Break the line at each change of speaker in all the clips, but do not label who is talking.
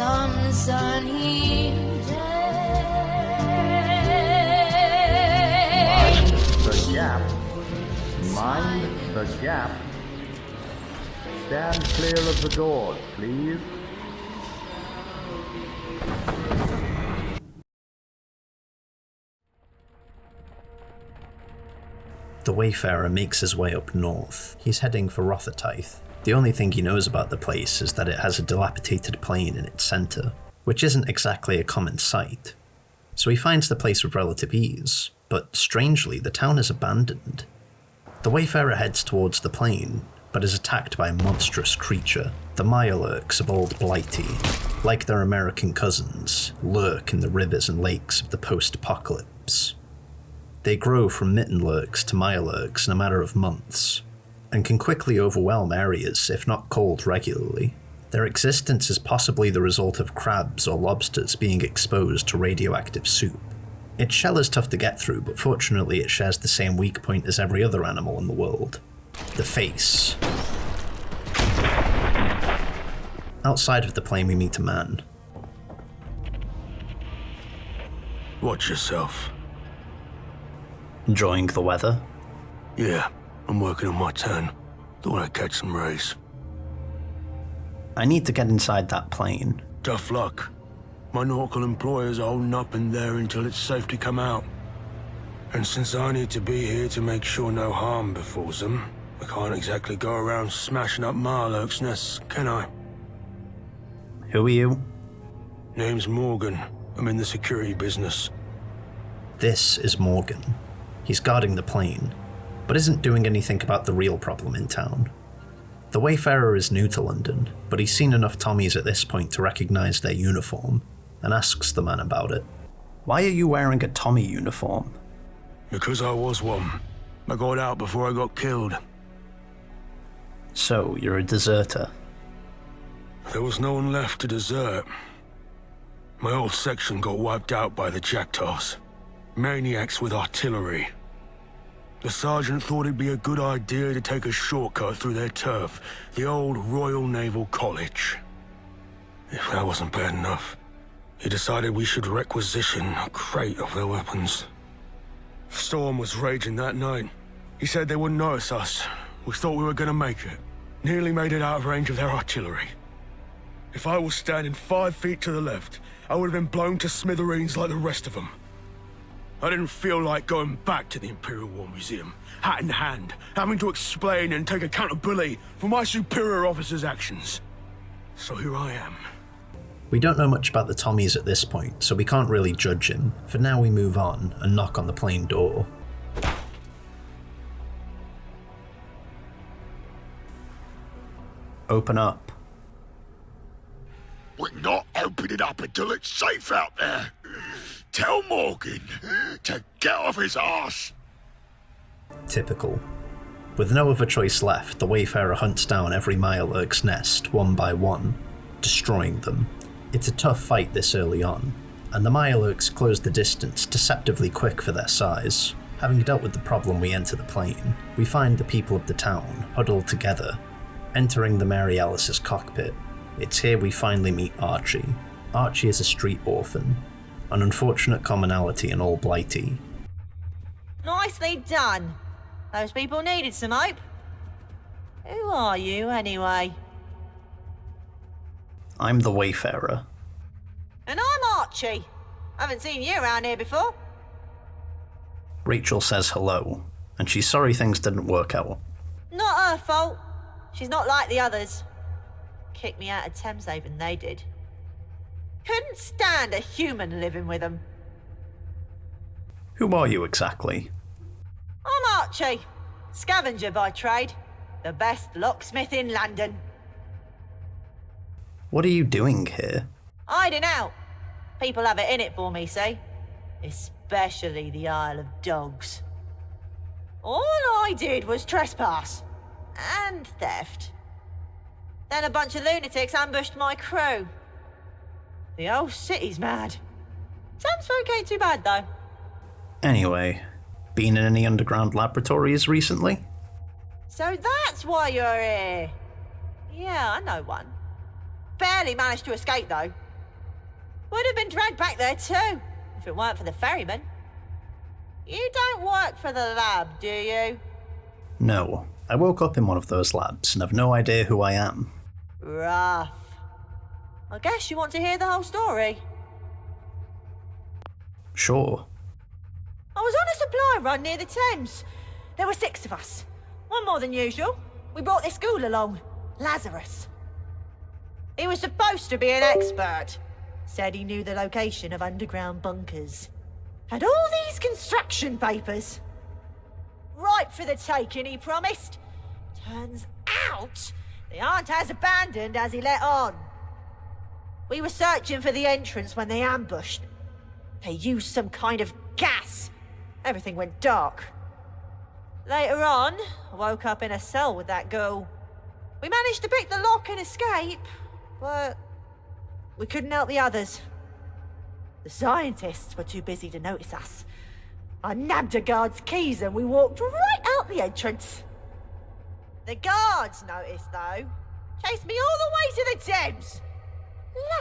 some sunny
Mind
day.
the gap. Mind the gap. Stand clear of the doors, please.
The Wayfarer makes his way up north. He's heading for Rothertithe. The only thing he knows about the place is that it has a dilapidated plane in its centre, which isn't exactly a common sight. So he finds the place with relative ease, but strangely the town is abandoned. The Wayfarer heads towards the plane, but is attacked by a monstrous creature. The Mirelurks of Old Blighty, like their American cousins, lurk in the rivers and lakes of the post-apocalypse. They grow from Mittenlurks to Mirelurks in a matter of months, and can quickly overwhelm areas if not culled regularly. Their existence is possibly the result of crabs or lobsters being exposed to radioactive soup. Its shell is tough to get through, but fortunately it shares the same weak point as every other animal in the world: the face. Outside of the plane we meet a man.
Watch yourself.
Enjoying the weather?
Yeah, I'm working on my turn. Thought I'd catch some rays.
I need to get inside that plane.
Tough luck. My nautical employers are holding up in there until it's safe to come out. And since I need to be here to make sure no harm befalls them, I can't exactly go around smashing up Mirelurks' nests, can I?
Who are you?
Name's Morgan. I'm in the security business.
This is Morgan. He's guarding the plane, but isn't doing anything about the real problem in town. The Wayfarer is new to London, but he's seen enough Tommies at this point to recognise their uniform, and asks the man about it. Why are you wearing a Tommy uniform?
Because I was one. I got out before I got killed.
So, you're a deserter.
There was no one left to desert. My whole section got wiped out by the Jackdaws. Maniacs with artillery. The sergeant thought it'd be a good idea to take a shortcut through their turf, the old Royal Naval College. If that wasn't bad enough, he decided we should requisition a crate of their weapons. Storm was raging that night. He said they wouldn't notice us. We thought we were gonna make it. Nearly made it out of range of their artillery. If I was standing 5 feet to the left, I would have been blown to smithereens like the rest of them. I didn't feel like going back to the Imperial War Museum, hat in hand, having to explain and take accountability for my superior officer's actions. So here I am.
We don't know much about the Tommies at this point, so we can't really judge him. For now we move on and knock on the plane door. Open up.
We're not opening up until it's safe out there. Tell Morgan to get off his arse.
Typical. With no other choice left, the Wayfarer hunts down every Mirelurk's nest one by one, destroying them. It's a tough fight this early on, and the Mirelurks close the distance deceptively quick for their size. Having dealt with the problem, we enter the plane. We find the people of the town huddled together, entering the Mary Alice's cockpit. It's here we finally meet Archie. Archie is a street orphan, an unfortunate commonality in Old Blighty.
Nicely done. Those people needed some hope. Who are you, anyway?
I'm the Wayfarer.
And I'm Archie. Haven't seen you around here before.
Rachel says hello, and she's sorry things didn't work out.
Not her fault. She's not like the others. Kicked me out of Thameshaven, they did. Couldn't stand a human living with them.
Who are you exactly?
I'm Archie, scavenger by trade. The best locksmith in London.
What are you doing here?
Hiding out. People have it in it for me, see? Especially the Isle of Dogs. All I did was trespass. And theft. Then a bunch of lunatics ambushed my crew. The whole city's mad. Thamesfolk ain't too bad, though.
Anyway, been in any underground laboratories recently?
So that's why you're here. Yeah, I know one. Barely managed to escape, though. Would have been dragged back there too, if it weren't for the ferryman. You don't work for the lab, do you?
No, I woke up in one of those labs and have no idea who I am.
Rough. I guess you want to hear the whole story.
Sure.
I was on a supply run near the Thames. There were 6 of us. One more than usual. We brought this ghoul along, Lazarus. He was supposed to be an expert. Said he knew the location of underground bunkers. Had all these construction papers. Ripe for the taking, he promised. Turns out, they aren't as abandoned as he let on. We were searching for the entrance when they ambushed. They used some kind of gas. Everything went dark. Later on, I woke up in a cell with that girl. We managed to pick the lock and escape, but we couldn't help the others. The scientists were too busy to notice us. I nabbed a guard's keys and we walked right out the entrance. The guards noticed, though. Chased me all the way to the Thames.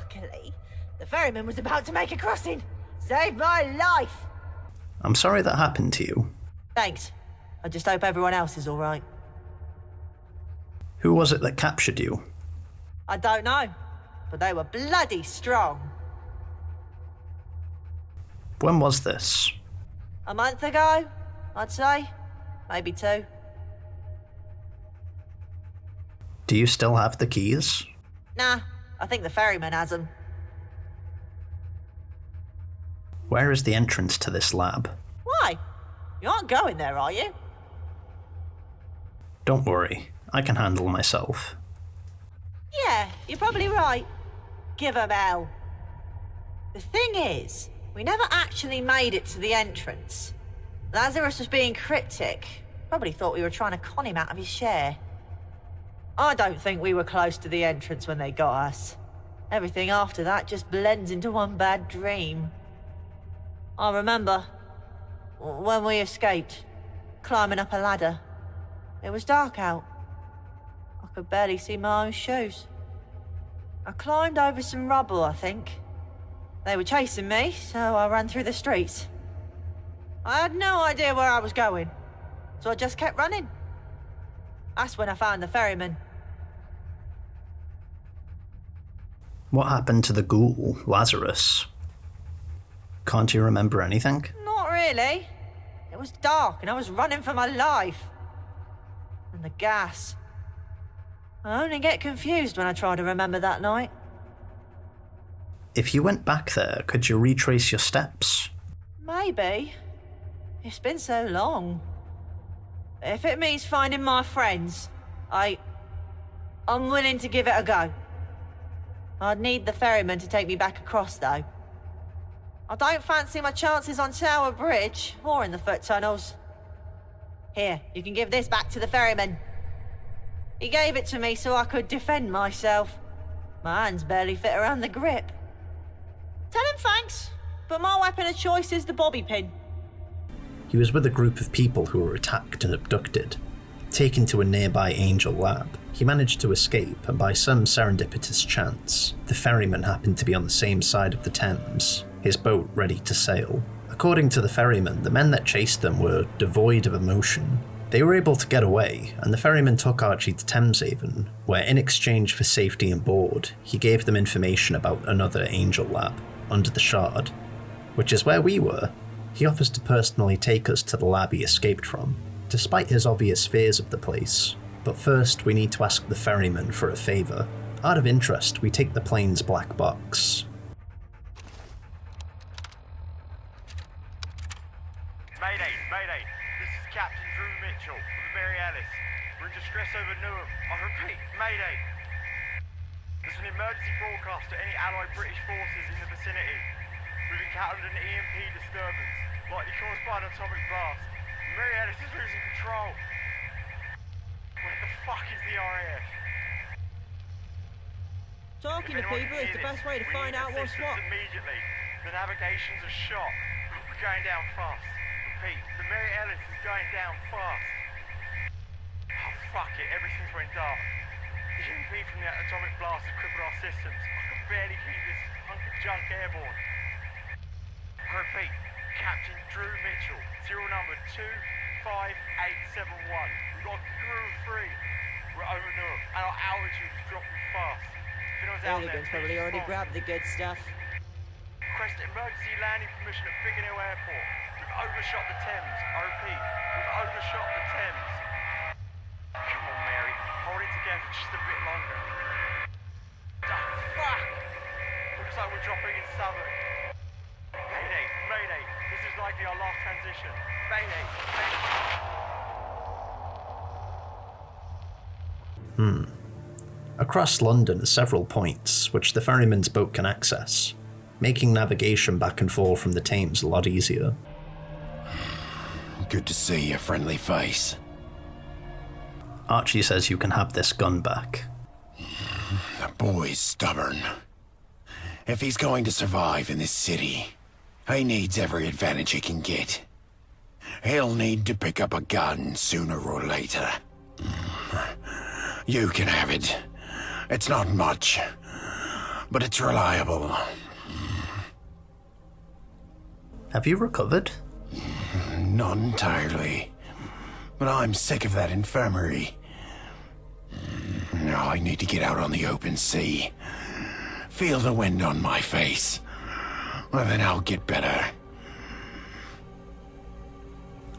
Luckily, the ferryman was about to make a crossing. Saved my life.
I'm sorry that happened to you.
Thanks. I just hope everyone else is all right.
Who was it that captured you?
I don't know, but they were bloody strong.
When was this?
A month ago, I'd say. Maybe 2.
Do you still have the keys?
Nah, I think the ferryman has them.
Where is the entrance to this lab?
Why? You aren't going there, are you?
Don't worry, I can handle myself.
Yeah, you're probably right. Give 'em hell. The thing is, we never actually made it to the entrance. Lazarus was being cryptic. Probably thought we were trying to con him out of his share. I don't think we were close to the entrance when they got us. Everything after that just blends into one bad dream. I remember when we escaped, climbing up a ladder. It was dark out. I could barely see my own shoes. I climbed over some rubble, I think. They were chasing me, so I ran through the streets. I had no idea where I was going, so I just kept running. That's when I found the ferryman.
What happened to the ghoul, Lazarus? Can't you remember anything?
Not really. It was dark and I was running for my life. And the gas. I only get confused when I try to remember that night.
If you went back there, could you retrace your steps?
Maybe. It's been so long. If it means finding my friends, I'm willing to give it a go. I'd need the ferryman to take me back across, though. I don't fancy my chances on Tower Bridge or in the foot tunnels. Here, you can give this back to the ferryman. He gave it to me so I could defend myself. My hands barely fit around the grip. Tell him thanks, but my weapon of choice is the bobby pin.
He was with a group of people who were attacked and abducted. Taken to a nearby Angel lab, he managed to escape, and by some serendipitous chance, the ferryman happened to be on the same side of the Thames, his boat ready to sail. According to the ferryman, the men that chased them were devoid of emotion. They were able to get away, and the ferryman took Archie to Thameshaven, where in exchange for safety and board, he gave them information about another Angel lab, under the Shard, which is where we were. He offers to personally take us to the lab he escaped from, despite his obvious fears of the place. But first, we need to ask the ferryman for a favour. Out of interest, we take the plane's black box.
Mayday, mayday. This is Captain Drew Mitchell of the Mary Alice. We're in distress over Newham. I repeat, mayday. There's an emergency broadcast to any Allied British forces in the vicinity. We've encountered an EMP disturbance, likely caused by an atomic blast. Mary Alice is losing control. Where the fuck is the RAF?
Talking to people is the best way to find out what's what.
Immediately. The navigations are shot. We're going down fast. Repeat, the Mary Alice is going down fast. Oh, fuck it, everything's went dark. The EMP from the atomic blast has crippled our systems. I can barely keep this junk airborne. I repeat, Captain Drew Mitchell, serial number 25871. We've got a crew of 3. We're over Newham, and our altitude is dropping fast. If anyone's out there,
Hooligans
please
probably already
respond.
grabbed the good stuff.
Request emergency landing permission at Biggin Hill Airport. We've overshot the Thames. I repeat, we've overshot the Thames. Come on, Mary. Hold it together just a bit longer. Oh, fuck! Looks like we're dropping in Southwark. Mayday, mayday. This is likely our last transition. Mayday, mayday.
Across London are several points which the ferryman's boat can access, making navigation back and forth from the Thames a lot easier.
Good to see a friendly face.
Archie says you can have this gun back.
The boy's stubborn. If he's going to survive in this city, he needs every advantage he can get. He'll need to pick up a gun sooner or later. You can have it. It's not much, but it's reliable.
Have you recovered?
Not entirely, but I'm sick of that infirmary. Now I need to get out on the open sea. Feel the wind on my face. Well, then I'll get better.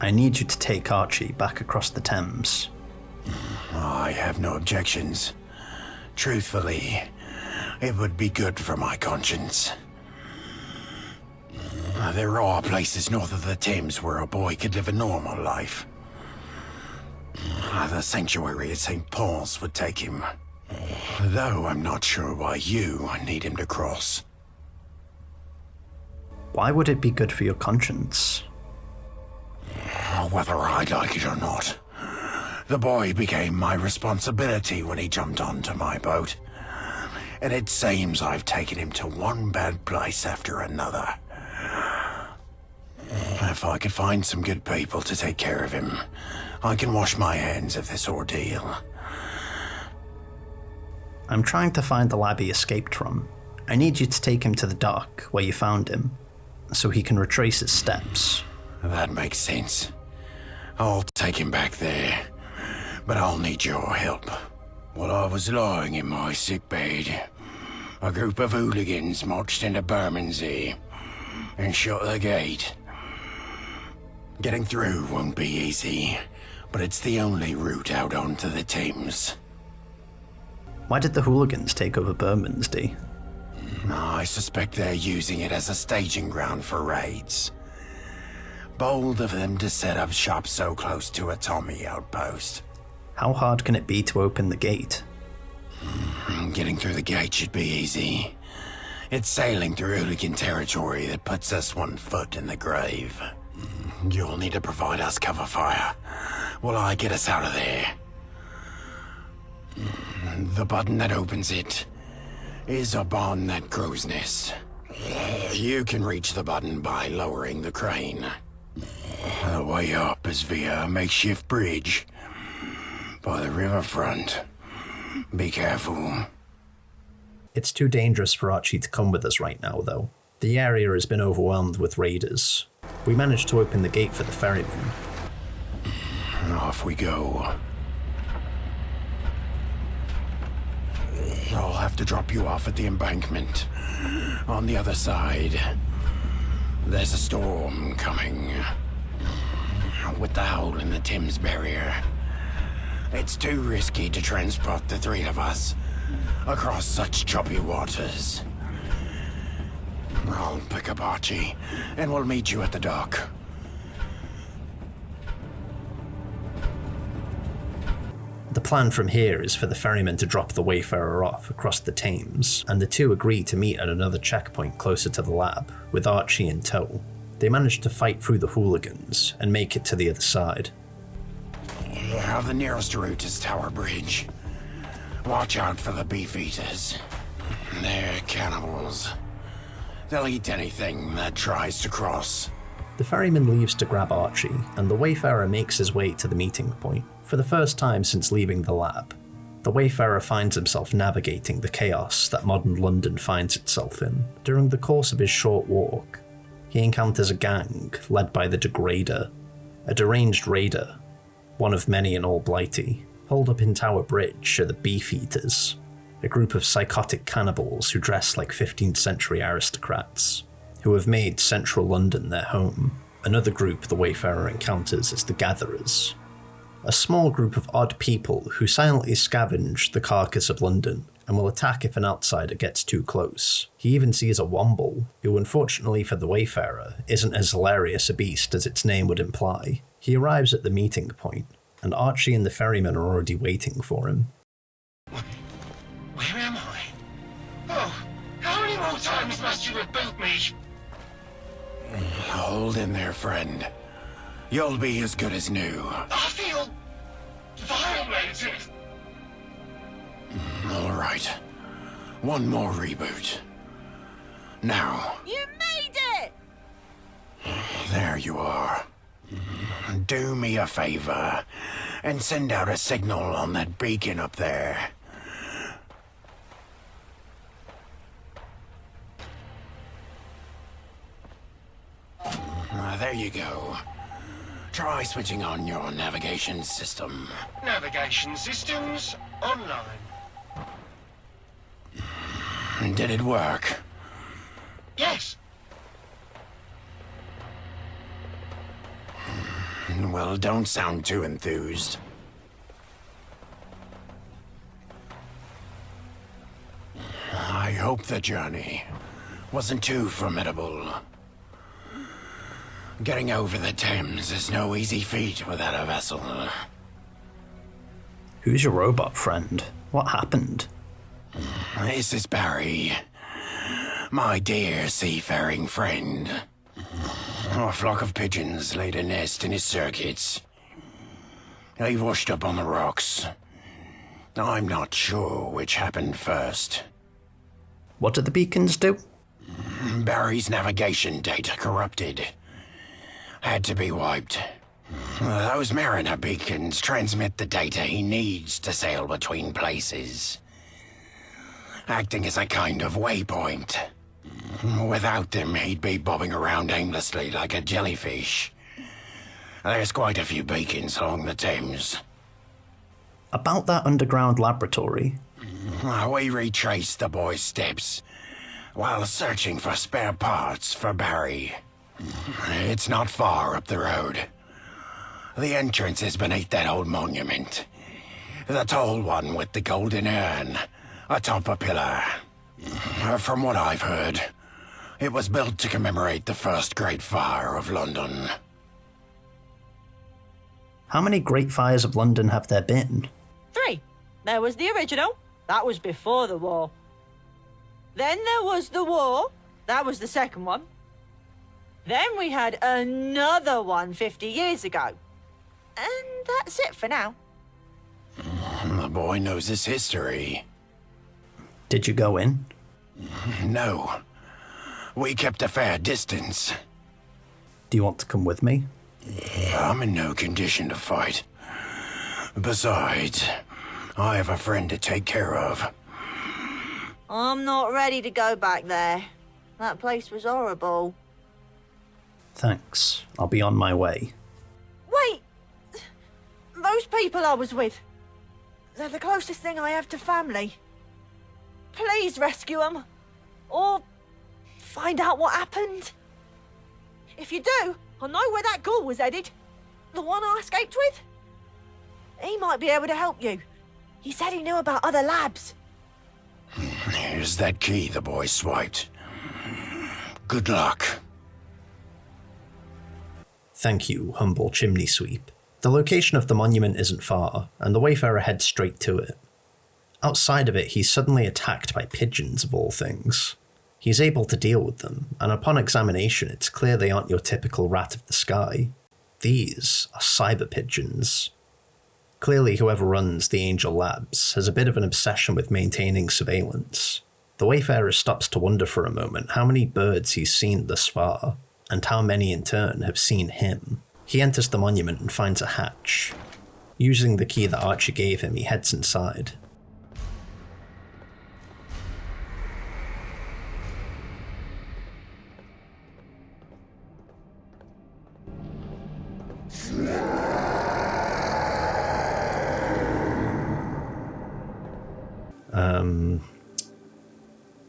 I need you to take Archie back across the Thames.
I have no objections. Truthfully, it would be good for my conscience. There are places north of the Thames where a boy could live a normal life. The sanctuary at St. Paul's would take him. Though I'm not sure why you need him to cross.
Why would it be good for your conscience?
Whether I like it or not, the boy became my responsibility when he jumped onto my boat. And it seems I've taken him to one bad place after another. If I could find some good people to take care of him, I can wash my hands of this ordeal.
I'm trying to find the lab he escaped from. I need you to take him to the dock where you found him, so he can retrace his steps.
That makes sense. I'll take him back there, but I'll need your help. While I was lying in my sickbed, a group of hooligans marched into Bermondsey and shut the gate. Getting through won't be easy, but it's the only route out onto the Thames.
Why did the hooligans take over Bermondsey?
I suspect they're using it as a staging ground for raids. Bold of them to set up shop so close to a Tommy outpost.
How hard can it be to open the gate?
Getting through the gate should be easy. It's sailing through hooligan territory that puts us one foot in the grave. You'll need to provide us cover fire while I get us out of there. The button that opens it is upon that crow's nest. You can reach the button by lowering the crane. The way up is via a makeshift bridge by the riverfront. Be careful.
It's too dangerous for Archie to come with us right now, though. The area has been overwhelmed with raiders. We managed to open the gate for the ferryman.
Off we go. I'll have to drop you off at the embankment. On the other side, there's a storm coming. With the hole in the Thames barrier, it's too risky to transport the 3 of us across such choppy waters. I'll pick up Archie, and we'll meet you at the dock.
The plan from here is for the ferryman to drop the Wayfarer off across the Thames, and the two agree to meet at another checkpoint closer to the lab, with Archie in tow. They manage to fight through the hooligans and make it to the other side.
The nearest route is Tower Bridge. Watch out for the beef eaters. They're cannibals. They'll eat anything that tries to cross.
The ferryman leaves to grab Archie, and the Wayfarer makes his way to the meeting point, for the first time since leaving the lab. The Wayfarer finds himself navigating the chaos that modern London finds itself in. During the course of his short walk, he encounters a gang led by the Degrader, a deranged raider, one of many in all Blighty. Holed up in Tower Bridge are the Beefeaters, a group of psychotic cannibals who dress like 15th century aristocrats, who have made central London their home. Another group the Wayfarer encounters is the Gatherers, a small group of odd people who silently scavenge the carcass of London and will attack if an outsider gets too close. He even sees a Womble, who unfortunately for the Wayfarer isn't as hilarious a beast as its name would imply. He arrives at the meeting point, and Archie and the ferryman are already waiting for him.
Where am I? Oh, how many more times must you reboot me? Hold in there, friend. You'll be as good as new. I feel violated. All right. One more reboot. Now.
You made it!
There you are. Do me a favor and send out a signal on that beacon up there. There you go. Try switching on your navigation system.
Navigation systems online.
Did it work?
Yes.
Well, don't sound too enthused. I hope the journey wasn't too formidable. Getting over the Thames is no easy feat without a vessel.
Who's your robot friend? What happened?
This is Barry, my dear seafaring friend. A flock of pigeons laid a nest in his circuits. They washed up on the rocks. I'm not sure which happened first.
What did the beacons do?
Barry's navigation data corrupted. Had to be wiped. Those Mariner beacons transmit the data he needs to sail between places, acting as a kind of waypoint. Without them, he'd be bobbing around aimlessly like a jellyfish. There's quite a few beacons along the Thames.
About that underground laboratory.
We retraced the boy's steps while searching for spare parts for Barry. It's not far up the road. The entrance is beneath that old monument. The tall one with the golden urn atop a pillar. From what I've heard, it was built to commemorate the first Great Fire of London.
How many Great Fires of London have there been?
3. There was the original. That was before the war. Then there was the war. That was the second one. Then we had another one 50 years ago. And that's it for now.
The boy knows his history.
Did you go in?
No. We kept a fair distance.
Do you want to come with me?
I'm in no condition to fight. Besides, I have a friend to take care of.
I'm not ready to go back there. That place was horrible.
Thanks. I'll be on my way.
Wait! Those people I was with, they're the closest thing I have to family. Please rescue them. Or find out what happened. If you do, I'll know where that ghoul was headed. The one I escaped with. He might be able to help you. He said he knew about other labs.
Here's that key the boy swiped. Good luck.
Thank you, humble chimney sweep. The location of the monument isn't far, and the Wayfarer heads straight to it. Outside of it, he's suddenly attacked by pigeons of all things. He's able to deal with them, and upon examination it's clear they aren't your typical rat of the sky. These are cyber pigeons. Clearly whoever runs the Angel Labs has a bit of an obsession with maintaining surveillance. The Wayfarer stops to wonder for a moment how many birds he's seen thus far, and how many in turn have seen him. He enters the monument and finds a hatch. Using the key that Archie gave him, he heads inside.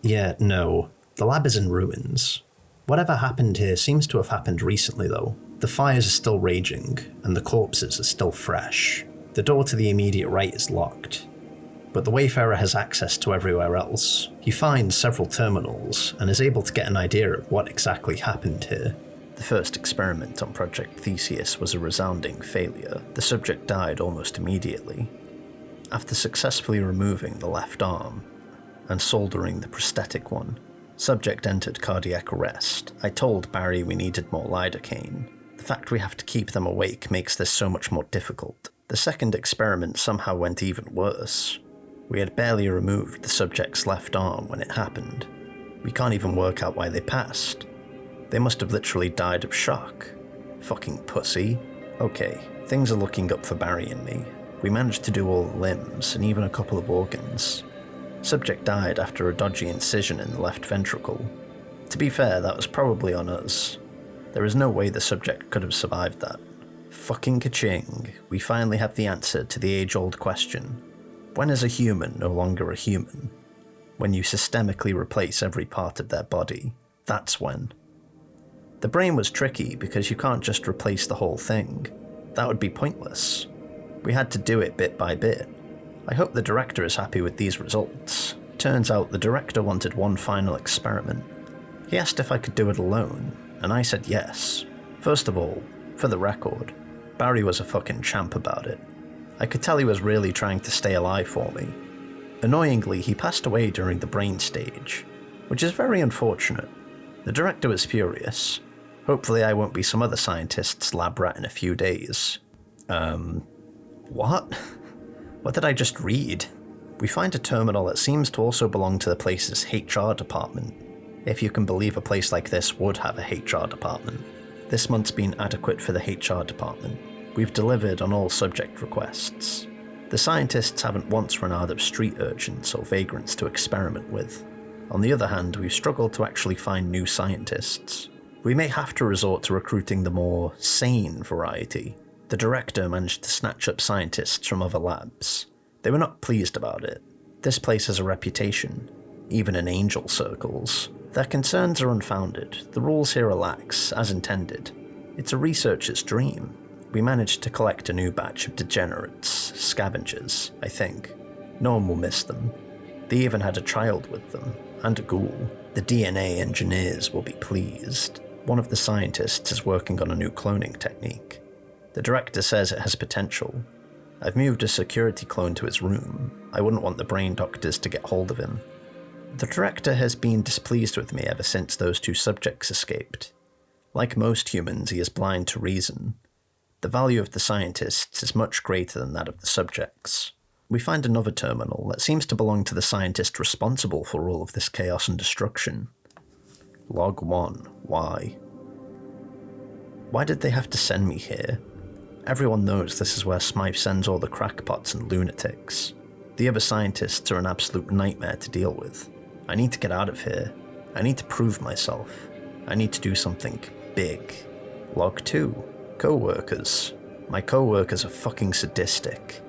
Yeah, no. The lab is in ruins. Whatever happened here seems to have happened recently though. The fires are still raging, and the corpses are still fresh. The door to the immediate right is locked. But the Wayfarer has access to everywhere else. He finds several terminals, and is able to get an idea of what exactly happened here. The first experiment on Project Theseus was a resounding failure. The subject died almost immediately. After successfully removing the left arm, and soldering the prosthetic one, subject entered cardiac arrest. I told Barry we needed more lidocaine. The fact we have to keep them awake makes this so much more difficult. The second experiment somehow went even worse. We had barely removed the subject's left arm when it happened. We can't even work out why they passed. They must have literally died of shock. Fucking pussy. Okay, things are looking up for Barry and me. We managed to do all the limbs and even a couple of organs. Subject died after a dodgy incision in the left ventricle. To be fair, that was probably on us. There is no way the subject could have survived that. Fucking ka-ching, we finally have the answer to the age-old question. When is a human no longer a human? When you systemically replace every part of their body. That's when. The brain was tricky because you can't just replace the whole thing. That would be pointless. We had to do it bit by bit. I hope the director is happy with these results. Turns out the director wanted one final experiment. He asked if I could do it alone, and I said yes. First of all, for the record, Barry was a fucking champ about it. I could tell he was really trying to stay alive for me. Annoyingly, he passed away during the brain stage, which is very unfortunate. The director was furious. Hopefully I won't be some other scientist's lab rat in a few days. What? What did I just read? We find a terminal that seems to also belong to the place's HR department. If you can believe a place like this would have a HR department. This month's been adequate for the HR department. We've delivered on all subject requests. The scientists haven't once run out of street urchins or vagrants to experiment with. On the other hand, we've struggled to actually find new scientists. We may have to resort to recruiting the more sane variety. The director managed to snatch up scientists from other labs. They were not pleased about it. This place has a reputation, even in angel circles. Their concerns are unfounded. The rules here are lax, as intended. It's a researcher's dream. We managed to collect a new batch of degenerates, scavengers, I think. No one will miss them. They even had a child with them, and a ghoul. The DNA engineers will be pleased. One of the scientists is working on a new cloning technique. The director says it has potential. I've moved a security clone to his room. I wouldn't want the brain doctors to get hold of him. The director has been displeased with me ever since those two subjects escaped. Like most humans, he is blind to reason. The value of the scientists is much greater than that of the subjects. We find another terminal that seems to belong to the scientist responsible for all of this chaos and destruction. Log 1. Why? Why did they have to send me here? Everyone knows this is where Smythe sends all the crackpots and lunatics. The other scientists are an absolute nightmare to deal with. I need to get out of here. I need to prove myself. I need to do something big. Log 2. Co-workers. My co-workers are fucking sadistic.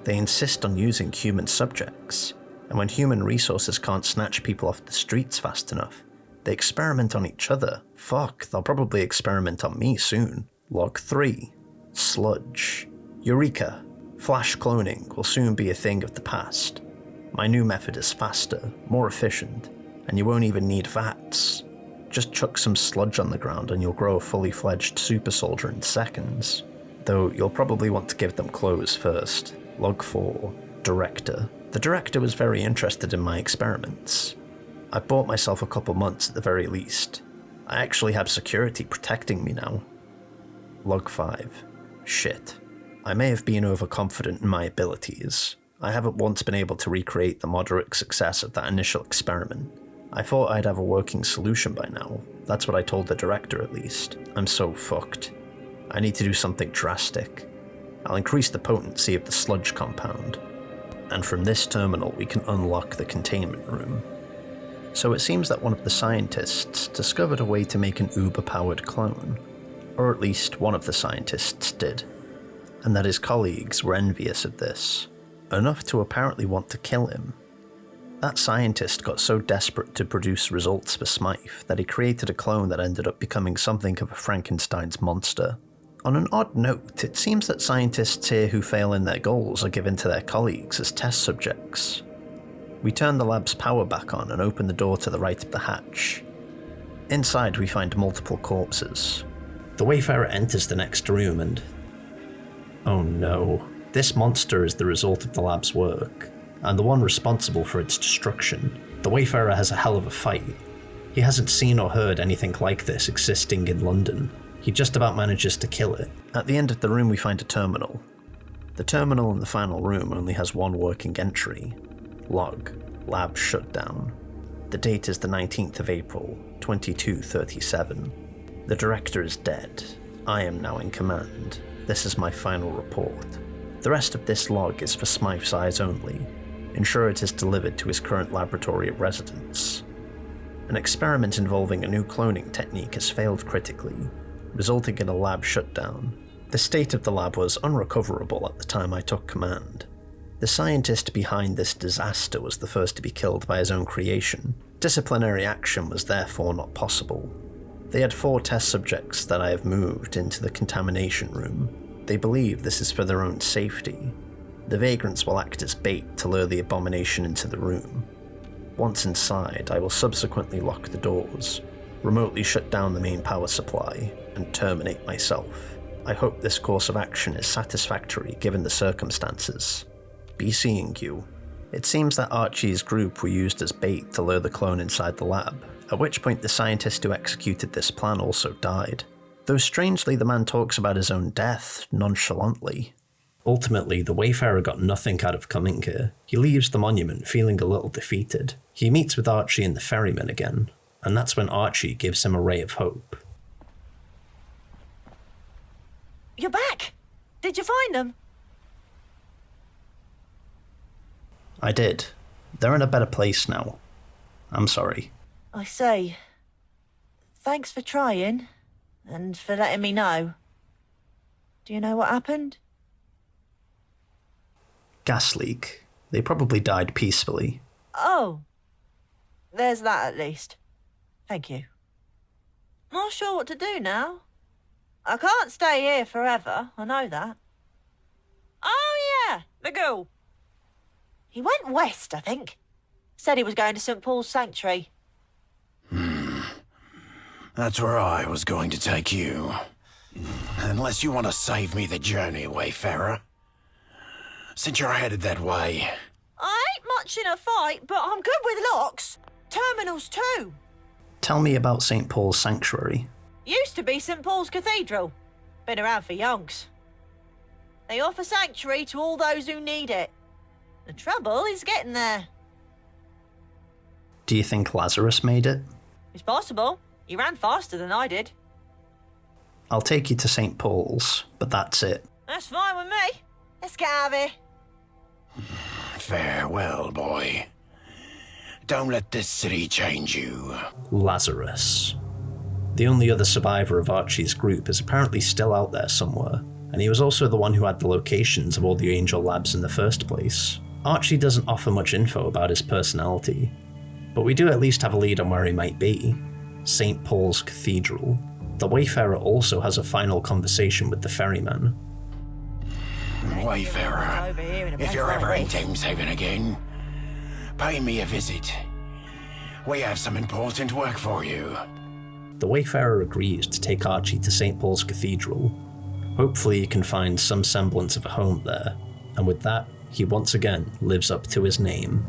They insist on using human subjects, and when human resources can't snatch people off the streets fast enough, they experiment on each other. Fuck, they'll probably experiment on me soon. Log 3. Sludge. Eureka! Flash cloning will soon be a thing of the past. My new method is faster, more efficient, and you won't even need vats. Just chuck some sludge on the ground and you'll grow a fully fledged super soldier in seconds. Though you'll probably want to give them clothes first. Log 4. Director. The director was very interested in my experiments. I bought myself a couple months at the very least. I actually have security protecting me now. Log 5. Shit. I may have been overconfident in my abilities. I haven't once been able to recreate the moderate success of that initial experiment. I thought I'd have a working solution by now. That's what I told the director at least. I'm so fucked. I need to do something drastic. I'll increase the potency of the sludge compound. And from this terminal we can unlock the containment room. So it seems that one of the scientists discovered a way to make an uber-powered clone. or at least one of the scientists did, and that his colleagues were envious of this, enough to apparently want to kill him. That scientist got so desperate to produce results for Smythe that he created a clone that ended up becoming something of a Frankenstein's monster. On an odd note, it seems that scientists here who fail in their goals are given to their colleagues as test subjects. We turn the lab's power back on and open the door to the right of the hatch. Inside we find multiple corpses. The Wayfarer enters the next room and... oh no, this monster is the result of the lab's work, and the one responsible for its destruction. The Wayfarer has a hell of a fight. He hasn't seen or heard anything like this existing in London. He just about manages to kill it. At the end of the room we find a terminal. The terminal in the final room only has one working entry. Log, lab shutdown. The date is the 19th of April, 2237. The director is dead. I am now in command. This is my final report. The rest of this log is for Smythe's eyes only. Ensure it is delivered to his current laboratory at residence. An experiment involving a new cloning technique has failed critically, resulting in a lab shutdown. The state of the lab was unrecoverable at the time I took command. The scientist behind this disaster was the first to be killed by his own creation. Disciplinary action was therefore not possible. They had 4 test subjects that I have moved into the contamination room. They believe this is for their own safety. The vagrants will act as bait to lure the abomination into the room. Once inside, I will subsequently lock the doors, remotely shut down the main power supply, and terminate myself. I hope this course of action is satisfactory given the circumstances. Be seeing you. It seems that Archie's group were used as bait to lure the clone inside the lab, at which point the scientist who executed this plan also died. Though strangely the man talks about his own death nonchalantly. Ultimately, the Wayfarer got nothing out of coming here. He leaves the monument feeling a little defeated. He meets with Archie and the ferryman again, and that's when Archie gives him a ray of hope.
You're back! Did you find them?
I did. They're in a better place now. I'm sorry.
I say, thanks for trying, and for letting me know. Do you know what happened?
Gas leak. They probably died peacefully.
Oh. There's that at least. Thank you. Not sure what to do now. I can't stay here forever, I know that. Oh yeah, the ghoul. He went west, I think. Said he was going to St. Paul's Sanctuary.
That's where I was going to take you. Unless you want to save me the journey, Wayfarer. Since you're headed that way.
I ain't much in a fight, but I'm good with locks. Terminals too.
Tell me about St. Paul's Sanctuary.
Used to be St. Paul's Cathedral. Been around for yonks. They offer sanctuary to all those who need it. The trouble is getting there.
Do you think Lazarus made it?
It's possible. He ran faster than I did.
I'll take you to St. Paul's, but that's it.
That's fine with me. Let's get out of here.
Farewell, boy. Don't let this city change you.
Lazarus. The only other survivor of Archie's group is apparently still out there somewhere, and he was also the one who had the locations of all the Angel Labs in the first place. Archie doesn't offer much info about his personality, but we do at least have a lead on where he might be. St. Paul's Cathedral. The Wayfarer also has a final conversation with the ferryman.
Wayfarer, if you're ever in Thameshaven again, pay me a visit. We have some important work for you.
The Wayfarer agrees to take Archie to St. Paul's Cathedral. Hopefully he can find some semblance of a home there, and with that, he once again lives up to his name.